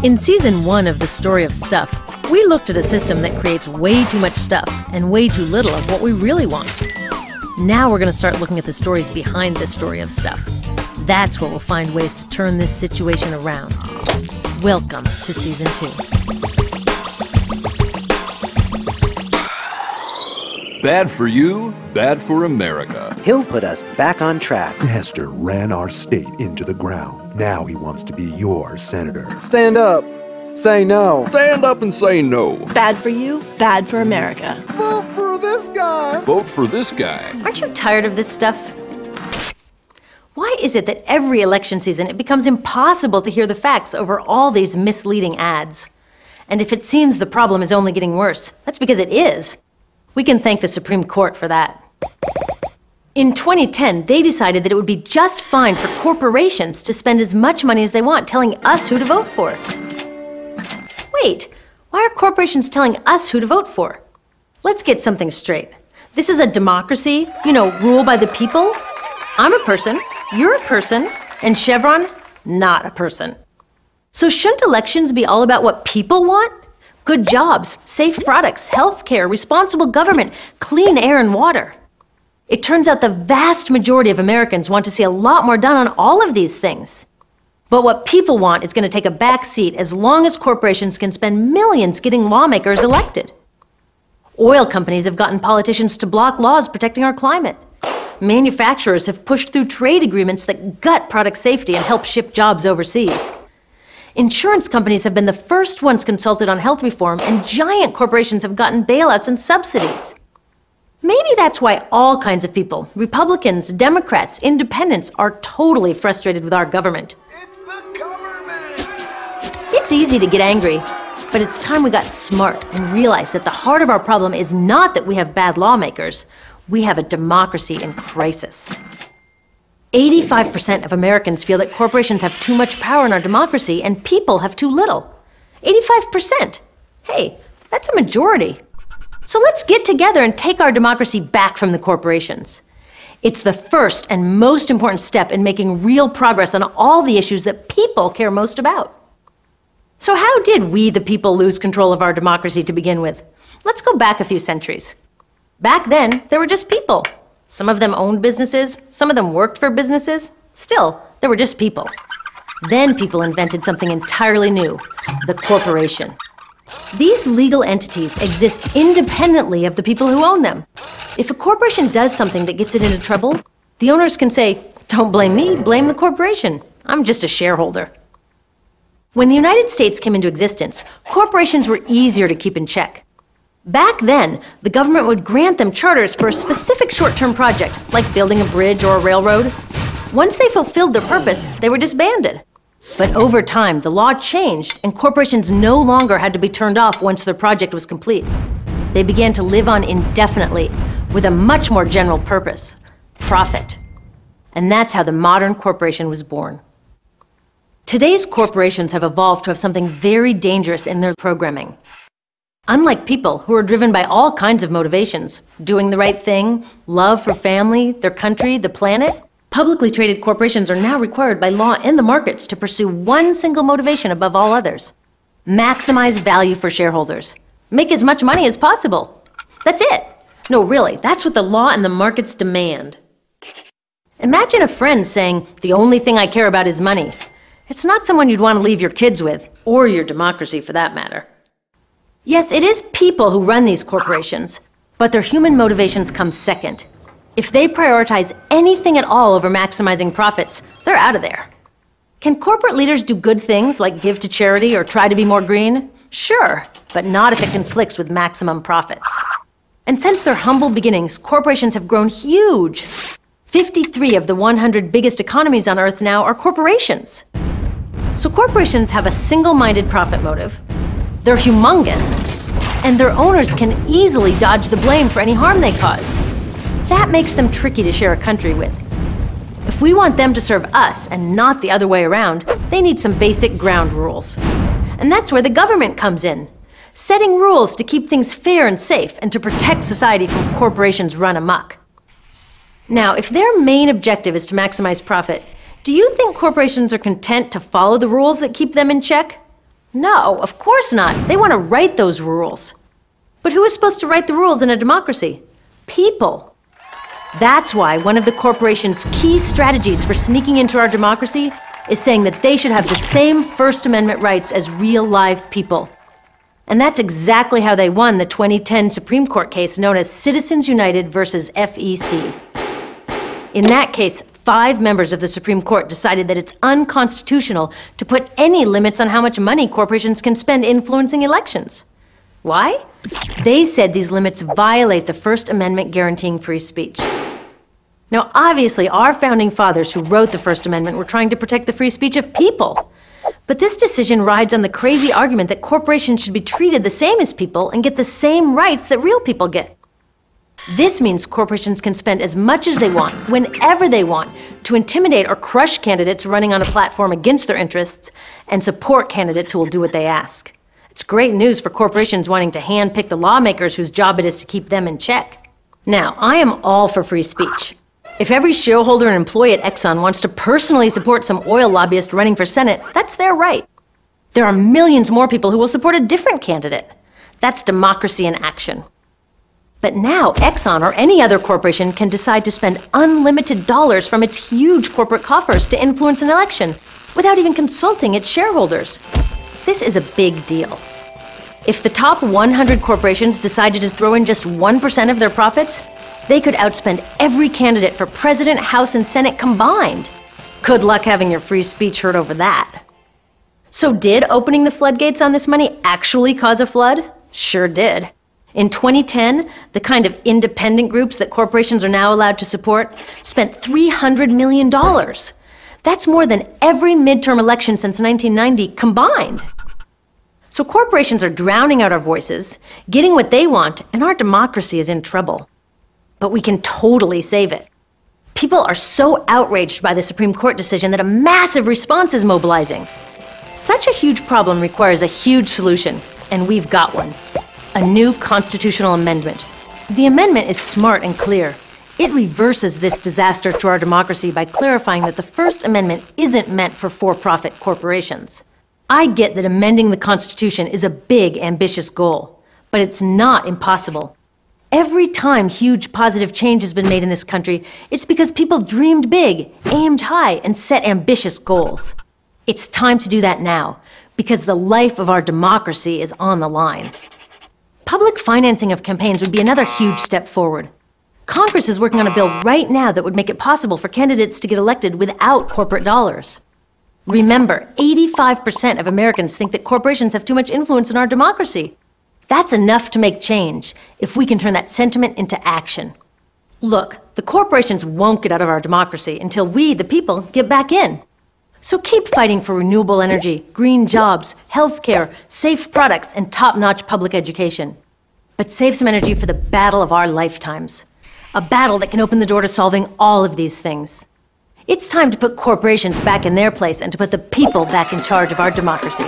In Season 1 of The Story of Stuff, we looked at a system that creates way too much stuff and way too little of what we really want. Now we're going to start looking at the stories behind this story of stuff. That's where we'll find ways to turn this situation around. Welcome to Season 2. Bad for you, bad for America. He'll put us back on track. Hester ran our state into the ground. Now he wants to be your senator. Stand up. Say no. Stand up and say no. Bad for you, bad for America. Vote for this guy. Vote for this guy. Aren't you tired of this stuff? Why is it that every election season it becomes impossible to hear the facts over all these misleading ads? And if it seems the problem is only getting worse, that's because it is. We can thank the Supreme Court for that. In 2010, they decided that it would be just fine for corporations to spend as much money as they want telling us who to vote for. Wait, why are corporations telling us who to vote for? Let's get something straight. This is a democracy, rule by the people. I'm a person, you're a person, and Chevron, not a person. So shouldn't elections be all about what people want? Good jobs, safe products, health care, responsible government, clean air and water. It turns out the vast majority of Americans want to see a lot more done on all of these things. But what people want is going to take a back seat as long as corporations can spend millions getting lawmakers elected. Oil companies have gotten politicians to block laws protecting our climate. Manufacturers have pushed through trade agreements that gut product safety and help ship jobs overseas. Insurance companies have been the first ones consulted on health reform, and giant corporations have gotten bailouts and subsidies. Maybe that's why all kinds of people, Republicans, Democrats, independents, are totally frustrated with our government. It's the government. It's easy to get angry, but it's time we got smart and realized that the heart of our problem is not that we have bad lawmakers. We have a democracy in crisis. 85% of Americans feel that corporations have too much power in our democracy and people have too little. 85%. Hey, that's a majority. So let's get together and take our democracy back from the corporations. It's the first and most important step in making real progress on all the issues that people care most about. So how did we, the people, lose control of our democracy to begin with? Let's go back a few centuries. Back then, there were just people. Some of them owned businesses, some of them worked for businesses. Still, there were just people. Then people invented something entirely new, the corporation. These legal entities exist independently of the people who own them. If a corporation does something that gets it into trouble, the owners can say, "Don't blame me, blame the corporation. I'm just a shareholder." When the United States came into existence, corporations were easier to keep in check. Back then, the government would grant them charters for a specific short-term project, like building a bridge or a railroad. Once they fulfilled their purpose, they were disbanded. But over time, the law changed, and corporations no longer had to be turned off once their project was complete. They began to live on indefinitely, with a much more general purpose: profit. And that's how the modern corporation was born. Today's corporations have evolved to have something very dangerous in their programming. Unlike people who are driven by all kinds of motivations, doing the right thing, love for family, their country, the planet, publicly traded corporations are now required by law and the markets to pursue one single motivation above all others: maximize value for shareholders. Make as much money as possible. That's it. No, really, that's what the law and the markets demand. Imagine a friend saying, "The only thing I care about is money." It's not someone you'd want to leave your kids with, or your democracy for that matter. Yes, it is people who run these corporations, but their human motivations come second. If they prioritize anything at all over maximizing profits, they're out of there. Can corporate leaders do good things like give to charity or try to be more green? Sure, but not if it conflicts with maximum profits. And since their humble beginnings, corporations have grown huge. 53 of the 100 biggest economies on Earth now are corporations. So corporations have a single-minded profit motive. They're humongous, and their owners can easily dodge the blame for any harm they cause. That makes them tricky to share a country with. If we want them to serve us and not the other way around, they need some basic ground rules. And that's where the government comes in, setting rules to keep things fair and safe and to protect society from corporations run amok. Now, if their main objective is to maximize profit, do you think corporations are content to follow the rules that keep them in check? No, of course not. They want to write those rules. But who is supposed to write the rules in a democracy? People. That's why one of the corporation's key strategies for sneaking into our democracy is saying that they should have the same First Amendment rights as real live people. And that's exactly how they won the 2010 Supreme Court case known as Citizens United versus FEC. In that case, 5 members of the Supreme Court decided that it's unconstitutional to put any limits on how much money corporations can spend influencing elections. Why? They said these limits violate the First Amendment guaranteeing free speech. Now, obviously, our founding fathers who wrote the First Amendment were trying to protect the free speech of people. But this decision rides on the crazy argument that corporations should be treated the same as people and get the same rights that real people get. This means corporations can spend as much as they want, whenever they want, to intimidate or crush candidates running on a platform against their interests and support candidates who will do what they ask. It's great news for corporations wanting to handpick the lawmakers whose job it is to keep them in check. Now, I am all for free speech. If every shareholder and employee at Exxon wants to personally support some oil lobbyist running for Senate, that's their right. There are millions more people who will support a different candidate. That's democracy in action. But now, Exxon or any other corporation can decide to spend unlimited dollars from its huge corporate coffers to influence an election without even consulting its shareholders. This is a big deal. If the top 100 corporations decided to throw in just 1% of their profits, they could outspend every candidate for president, House, and Senate combined. Good luck having your free speech heard over that. So did opening the floodgates on this money actually cause a flood? Sure did. In 2010, the kind of independent groups that corporations are now allowed to support spent $300 million. That's more than every midterm election since 1990 combined. So corporations are drowning out our voices, getting what they want, and our democracy is in trouble. But we can totally save it. People are so outraged by the Supreme Court decision that a massive response is mobilizing. Such a huge problem requires a huge solution, and we've got one. A new constitutional amendment. The amendment is smart and clear. It reverses this disaster to our democracy by clarifying that the First Amendment isn't meant for for-profit corporations. I get that amending the Constitution is a big, ambitious goal, but it's not impossible. Every time huge positive change has been made in this country, it's because people dreamed big, aimed high, and set ambitious goals. It's time to do that now, because the life of our democracy is on the line. Public financing of campaigns would be another huge step forward. Congress is working on a bill right now that would make it possible for candidates to get elected without corporate dollars. Remember, 85% of Americans think that corporations have too much influence in our democracy. That's enough to make change if we can turn that sentiment into action. Look, the corporations won't get out of our democracy until we, the people, get back in. So keep fighting for renewable energy, green jobs, healthcare, safe products, and top-notch public education. But save some energy for the battle of our lifetimes. A battle that can open the door to solving all of these things. It's time to put corporations back in their place and to put the people back in charge of our democracy.